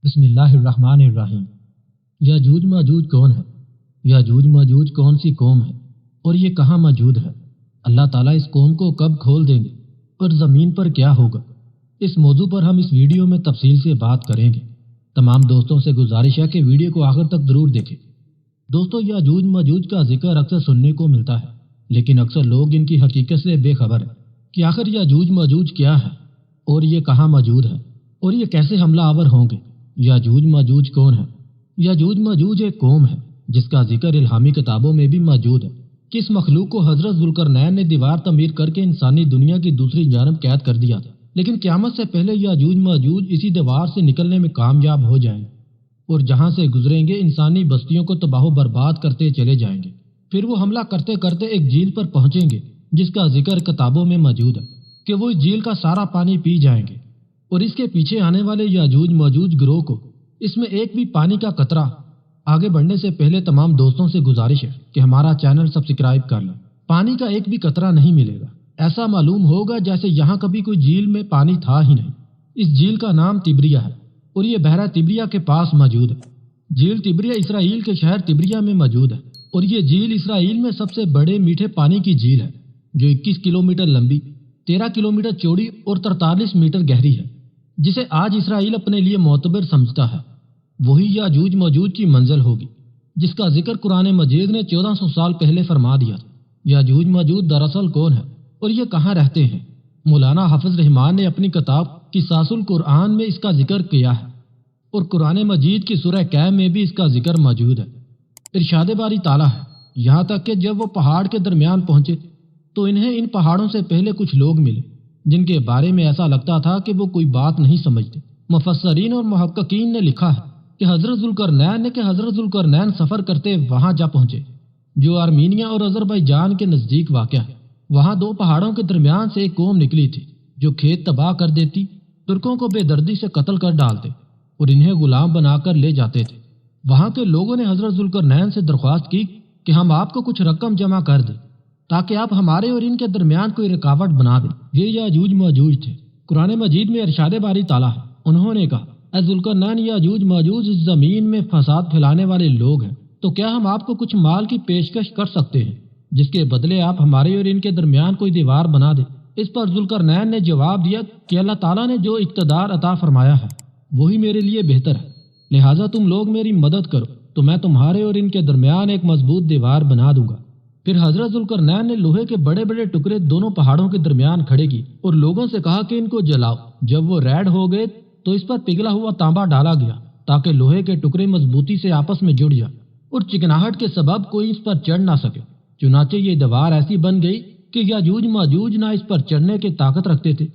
بسم اللہ الرحمن الرحیم۔ یاجوج ماجوج کون ہے؟ یاجوج ماجوج کون سی قوم ہے اور یہ کہاں موجود ہے؟ اللہ تعالیٰ اس قوم کو کب کھول دیں گے اور زمین پر کیا ہوگا؟ اس موضوع پر ہم اس ویڈیو میں تفصیل سے بات کریں گے۔ تمام دوستوں سے گزارش ہے کہ ویڈیو کو آخر تک ضرور دیکھیں۔ دوستو، یاجوج ماجوج کا ذکر اکثر سننے کو ملتا ہے، لیکن اکثر لوگ ان کی حقیقت سے بے خبر ہیں کہ آخر یاجوج ماجوج کیا ہے اور یہ کہاں موجود ہے اور یہ کیسے حملہ آور ہوں گے۔ یاجوج ماجوج کون ہے؟ یاجوج ماجوج ایک قوم ہے جس کا ذکر الہامی کتابوں میں بھی موجود ہے کہ اس مخلوق کو حضرت ذوالقرنین نے دیوار تعمیر کر کے انسانی دنیا کی دوسری جانب قید کر دیا تھا، لیکن قیامت سے پہلے یاجوج ماجوج اسی دیوار سے نکلنے میں کامیاب ہو جائیں گے اور جہاں سے گزریں گے انسانی بستیوں کو تباہ و برباد کرتے چلے جائیں گے۔ پھر وہ حملہ کرتے کرتے ایک جھیل پر پہنچیں گے جس کا ذکر کتابوں میں موجود ہے کہ وہ اس جھیل کا سارا پانی پی جائیں گے، اور اس کے پیچھے آنے والے یاجوج ماجوج گروہ کو اس میں ایک بھی پانی کا قطرہ۔ آگے بڑھنے سے پہلے تمام دوستوں سے گزارش ہے کہ ہمارا چینل سبسکرائب کر لیں۔ پانی کا ایک بھی قطرہ نہیں ملے گا، ایسا معلوم ہوگا جیسے یہاں کبھی کوئی جھیل میں پانی تھا ہی نہیں۔ اس جھیل کا نام تبریا ہے اور یہ بحیرہ تبریا کے پاس موجود ہے۔ جھیل تبریا اسرائیل کے شہر تبریا میں موجود ہے اور یہ جھیل اسرائیل میں سب سے بڑے میٹھے پانی کی جھیل ہے جو 21 کلومیٹر لمبی، 13 کلومیٹر چوڑی اور 43 میٹر گہری ہے، جسے آج اسرائیل اپنے لیے معتبر سمجھتا ہے۔ وہی یاجوج ماجوج کی منزل ہوگی جس کا ذکر قرآن مجید نے 1400 سال پہلے فرما دیا تھا۔ یاجوج ماجوج دراصل کون ہے اور یہ کہاں رہتے ہیں؟ مولانا حافظ رحمان نے اپنی کتاب قصاص القرآن میں اس کا ذکر کیا ہے اور قرآن مجید کی سورہ کہف میں بھی اس کا ذکر موجود ہے۔ ارشاد باری تعالیٰ ہے، یہاں تک کہ جب وہ پہاڑ کے درمیان پہنچے تو انہیں ان پہاڑوں سے پہلے کچھ لوگ ملے جن کے بارے میں ایسا لگتا تھا کہ وہ کوئی بات نہیں سمجھتے۔ مفسرین اور محققین نے لکھا ہے کہ حضرت ذوالقرنین سفر کرتے وہاں جا پہنچے جو آرمینیا اور آذربائیجان کے نزدیک واقع ہے۔ وہاں دو پہاڑوں کے درمیان سے ایک قوم نکلی تھی جو کھیت تباہ کر دیتی، ترکوں کو بے دردی سے قتل کر ڈالتے اور انہیں غلام بنا کر لے جاتے تھے۔ وہاں کے لوگوں نے حضرت ذوالقرنین سے درخواست کی کہ ہم آپ کو کچھ رقم جمع کر دیں تاکہ آپ ہمارے اور ان کے درمیان کوئی رکاوٹ بنا دیں۔ یہ یاجوج ماجوج تھے۔ قرآن مجید میں ارشاد باری تعالیٰ ہے، انہوں نے کہا، اے ذوالقرنین، یاجوج ماجوج اس زمین میں فساد پھیلانے والے لوگ ہیں، تو کیا ہم آپ کو کچھ مال کی پیشکش کر سکتے ہیں جس کے بدلے آپ ہمارے اور ان کے درمیان کوئی دیوار بنا دیں؟ اس پر ذوالقرنین نے جواب دیا کہ اللہ تعالیٰ نے جو اقتدار عطا فرمایا ہے وہی میرے لیے بہتر ہے، لہٰذا تم لوگ میری مدد کرو تو میں تمہارے اور ان کے درمیان ایک مضبوط دیوار بنا دوں گا۔ پھر حضرت ذوالقرنین نے لوہے کے بڑے بڑے ٹکڑے دونوں پہاڑوں کے درمیان کھڑے کیے اور لوگوں سے کہا کہ ان کو جلاؤ۔ جب وہ ریڈ ہو گئے تو اس پر پگھلا ہوا تانبا ڈالا گیا تاکہ لوہے کے ٹکڑے مضبوطی سے آپس میں جڑ جائیں اور چکناہٹ کے سبب کوئی اس پر چڑھ نہ سکے۔ چنانچہ یہ دیوار ایسی بن گئی کہ یاجوج ماجوج نہ اس پر چڑھنے کی طاقت رکھتے تھے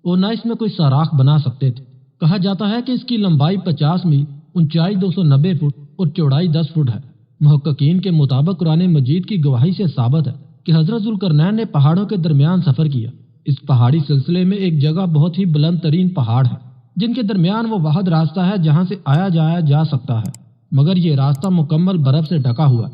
اور نہ اس میں کوئی سوراخ بنا سکتے تھے۔ کہا جاتا ہے کہ اس کی لمبائی 50 میل، اونچائی 290 فٹ اور چوڑائی 10 فٹ ہے۔ محققین کے مطابق قرآن مجید کی گواہی سے ثابت ہے کہ حضرت ذوالقرنین نے پہاڑوں کے درمیان سفر کیا۔ اس پہاڑی سلسلے میں ایک جگہ بہت ہی بلند ترین پہاڑ ہے جن کے درمیان وہ واحد راستہ ہے جہاں سے آیا جایا جا سکتا ہے، مگر یہ راستہ مکمل برف سے ڈھکا ہوا ہے۔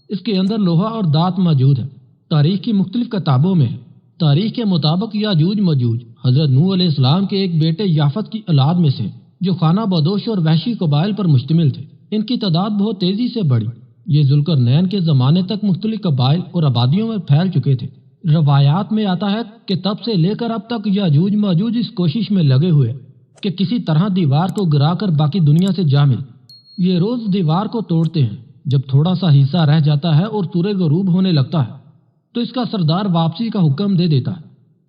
اس کے اندر لوہا اور دات موجود ہے۔ تاریخ کی مختلف کتابوں میں ہے۔ تاریخ کے مطابق یاجوج ماجوج حضرت نوح علیہ السلام کے ایک بیٹے یافت کی اولاد میں سے جو خانہ بدوش اور وحشی قبائل پر مشتمل تھے۔ ان کی تعداد بہت تیزی سے بڑھی۔ یہ ذوالقرنین کے زمانے تک مختلف قبائل اور آبادیوں میں پھیل چکے تھے۔ روایات میں آتا ہے کہ تب سے لے کر اب تک یاجوج ماجوج اس کوشش میں لگے ہوئے کہ کسی طرح دیوار کو گرا کر باقی دنیا سے جا مل۔ یہ روز دیوار کو توڑتے ہیں۔ جب تھوڑا سا حصہ رہ جاتا ہے اور سورج غروب ہونے لگتا ہے تو اس کا سردار واپسی کا حکم دے دیتا ہے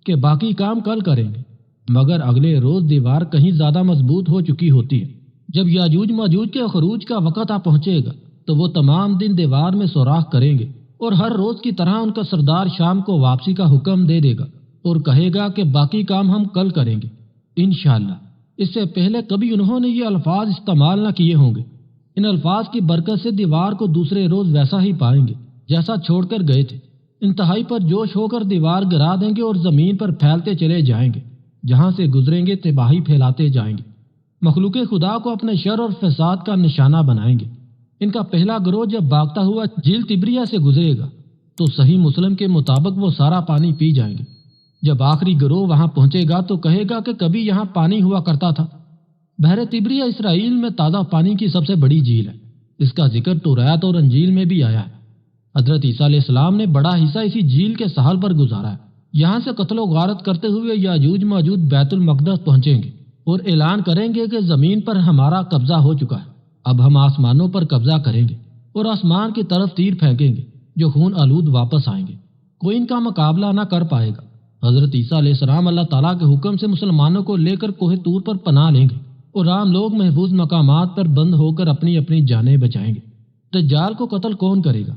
کہ باقی کام کل کریں گے، مگر اگلے روز دیوار کہیں زیادہ مضبوط ہو چکی ہوتی ہے۔ جب یاجوج ماجوج کے خروج کا وقت آ پہنچے گا تو وہ تمام دن دیوار میں سوراخ کریں گے اور ہر روز کی طرح ان کا سردار شام کو واپسی کا حکم دے دے گا اور کہے گا کہ باقی کام ہم کل کریں گے انشاءاللہ۔ اس سے پہلے کبھی انہوں نے یہ الفاظ استعمال نہ کیے ہوں گے۔ ان الفاظ کی برکت سے دیوار کو دوسرے روز ویسا ہی پائیں گے جیسا چھوڑ کر گئے تھے۔ انتہائی پر جوش ہو کر دیوار گرا دیں گے اور زمین پر پھیلتے چلے جائیں گے، جہاں سے گزریں گے تباہی پھیلاتے جائیں گے، مخلوق خدا کو اپنے شر اور فساد کا نشانہ بنائیں گے۔ ان کا پہلا گروہ جب بھاگتا ہوا جھیل تبریا سے گزرے گا تو صحیح مسلم کے مطابق وہ سارا پانی پی جائیں گے۔ جب آخری گروہ وہاں پہنچے گا تو کہے گا کہ کبھی یہاں پانی ہوا کرتا تھا، بحر تبریہ اسرائیل میں تازہ پانی کی سب سے بڑی جھیل ہے۔ اس کا ذکر توریت اور انجیل میں بھی آیا ہے۔ حضرت عیسیٰ علیہ السلام نے بڑا حصہ اسی جھیل کے ساحل پر گزارا ہے۔ یہاں سے قتل و غارت کرتے ہوئے یاجوج ماجوج بیت المقدس پہنچیں گے اور اعلان کریں گے کہ زمین پر ہمارا قبضہ ہو چکا ہے، اب ہم آسمانوں پر قبضہ کریں گے اور آسمان کی طرف تیر پھینکیں گے جو خون آلود واپس آئیں گے، کوئی ان کا مقابلہ نہ کر پائے گا۔ حضرت عیسیٰ علیہ السلام اللہ تعالیٰ کے حکم سے مسلمانوں کو لے کر کوہ طور پر پناہ لیں گے اور عام لوگ محفوظ مقامات پر بند ہو کر اپنی اپنی جانیں بچائیں گے۔ دجال کو قتل کون کرے گا؟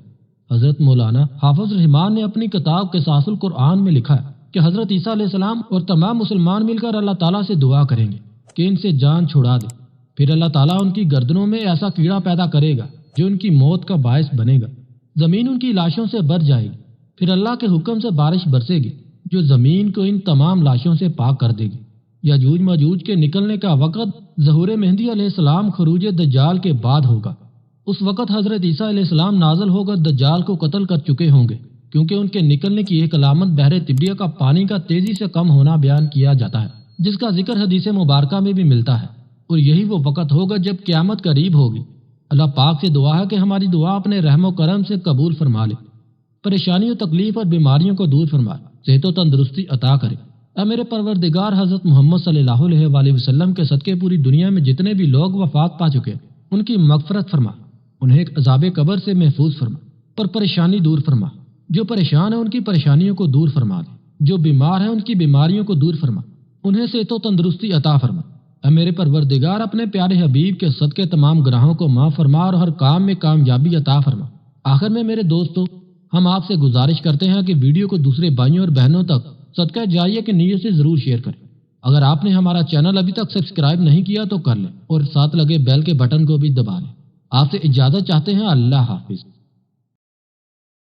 حضرت مولانا حافظ رحمان نے اپنی کتاب قصاص القرآن میں لکھا ہے کہ حضرت عیسیٰ علیہ السلام اور تمام مسلمان مل کر اللہ تعالیٰ سے دعا کریں گے کہ ان سے جان چھڑا دے، پھر اللہ تعالیٰ ان کی گردنوں میں ایسا کیڑا پیدا کرے گا جو ان کی موت کا باعث بنے گا، زمین ان کی لاشوں سے بھر جائے گی، پھر اللہ کے حکم سے بارش برسے گی جو زمین کو ان تمام لاشوں سے پاک کر دے گی۔ یاجوج ماجوج کے نکلنے کا وقت ظہور مہدی علیہ السلام خروج دجال کے بعد ہوگا۔ اس وقت حضرت عیسیٰ علیہ السلام نازل ہو کر دجال کو قتل کر چکے ہوں گے، کیونکہ ان کے نکلنے کی ایک علامت بحر تبریہ کا پانی کا تیزی سے کم ہونا بیان کیا جاتا ہے، جس کا ذکر حدیث مبارکہ میں بھی ملتا ہے، اور یہی وہ وقت ہوگا جب قیامت قریب ہوگی۔ اللہ پاک سے دعا ہے کہ ہماری دعا اپنے رحم و کرم سے قبول فرما لے، پریشانی و تکلیف اور بیماریوں کو دور فرمائے، صحت و تندرستی عطا کرے۔ اے میرے پروردگار، حضرت محمد صلی اللہ علیہ وآلہ وسلم کے صدقے پوری دنیا میں جتنے بھی لوگ وفات پا چکے ان کی مغفرت فرما، انہیں عذاب قبر سے محفوظ فرما، پر پریشانی دور فرما، جو پریشان ہیں ان کی پریشانیوں کو دور فرما دے، جو بیمار ہیں ان کی بیماریوں کو دور فرما، انہیں صحت و تندرستی عطا فرما۔ اے میرے پروردگار، اپنے پیارے حبیب کے صدقے تمام گناہوں کو معاف فرما اور ہر کام میں کامیابی عطا فرما۔ آخر میں میرے دوستو، ہم آپ سے گزارش کرتے ہیں کہ ویڈیو کو دوسرے بھائیوں اور بہنوں تک صدقہ جاریہ کی نیت سے ضرور شیئر کریں۔ اگر آپ نے ہمارا چینل ابھی تک سبسکرائب نہیں کیا تو کر لیں اور ساتھ لگے بیل کے بٹن کو بھی دبا لیں۔ آپ سے اجازت چاہتے ہیں۔ اللہ حافظ۔